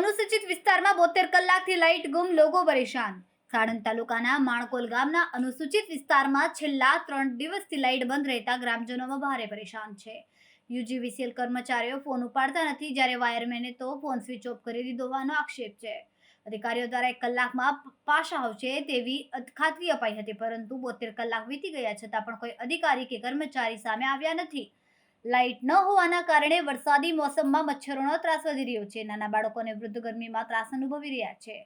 અનુસૂચિત વિસ્તારમાં 72 કલાકથી લાઇટ ગુમ, લોકો પરેશાન। સાણંદ તાલુકાના માણકોલ ગામના અનુસૂચિત વિસ્તારમાં છેલ્લા 3 દિવસથી લાઇટ બંધ રહેતા ગ્રામજનોમાં ભારે પરેશાન છે। યુજીવીસીએલ કર્મચારીઓ ફોન ઉપાડતા નથી, જ્યારે વાયરમેને તો ફોન સ્વિચ ઓફ કરી દીધો હોવાનો આક્ષેપ છે। અધિકારીઓ દ્વારા 1 કલાકમાં પાછા આવશે તેવી ખાતરી અપાઈ હતી, પરંતુ 72 કલાક વીતી ગયા છતાં પણ કોઈ અધિકારી કે કર્મચારી સામે આવ્યા નથી। લાઇટ ન હોવાના કારણે વરસાદી મોસમમાં મચ્છરોનો ત્રાસ વધી રહ્યો છે। નાના બાળકો અને વૃદ્ધ ગરમીમાં ત્રાસ અનુભવી રહ્યા છે।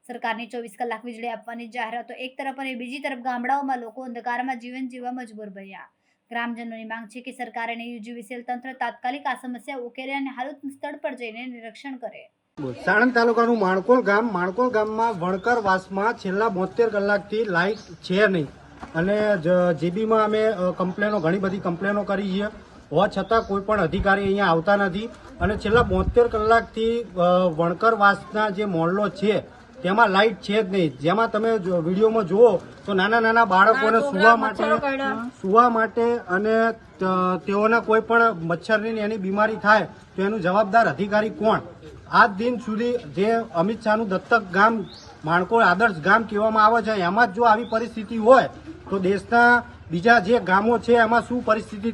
સરકારની 24 કલાક વીજળી આપવાની જાહેરાતો એક તરફ અને બીજી તરફ ગામડાઓમાં લોકો અંધકારમાં જીવન જીવવા મજબૂર બન્યા। ગ્રામજનોની માંગ છે કે સરકાર અને યુજીવીસીએલ તંત્ર તાત્કાલિક આ સમસ્યા ઉકેલે અને હાલત સ્થળ પર જઈને નિરીક્ષણ કરે। સાણંદ તાલુકાનું માણકોલ ગામમાં વણકરવાસમાં છેલ્લા 72 કલાકથી લાઇટ છે નહીં અને જીબીમાં અમે ઘણી બધી કમ્પ્લેનો કરી છે, હોવા છતાં કોઈ પણ અધિકારી અહીંયા આવતા નથી અને છેલ્લા 72 કલાકથી વણકરવાસના જે મોહલ્લો છે તેમાં લાઇટ છે જ નહીં। જેમાં તમે વિડીયોમાં જુઓ તો નાના બાળકોને સુવા માટે અને તેઓને કોઈ પણ મચ્છરની એની બીમારી થાય તો એનું જવાબદાર અધિકારી કોણ? આજ દિન સુધી જે અમિત શાહનું દત્તક ગામ માણકોલ આદર્શ ગામ કહેવામાં આવે છે, એમાં જ જો આવી પરિસ્થિતિ હોય તો દેશના બીજા જે ગામો છે એમાં શું પરિસ્થિતિ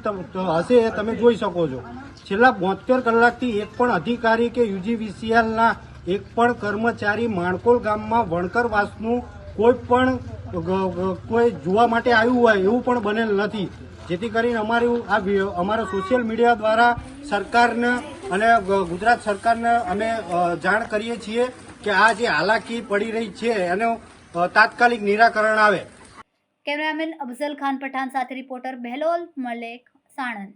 હશે એ તમે જોઈ શકો છો। છેલ્લા 72 કલાકથી એક પણ અધિકારી કે યુજીવીસીએલના એક પણ કર્મચારી માણકોલ ગામમાં વણકરવાસનું કોઈ જોવા માટે આવ્યું હોય એવું પણ બનેલ નથી, જેથી કરીને અમારા સોશિયલ મીડિયા દ્વારા સરકારને અને ગુજરાત સરકારને અમે જાણ કરીએ છીએ કે આ જે હાલાકી પડી રહી છે એનું તાત્કાલિક નિરાકરણ આવે। કેમેરામેન અફઝલ ખાન પઠાણ સાથે રિપોર્ટર બહેલોલ મલેક, સાણંદ।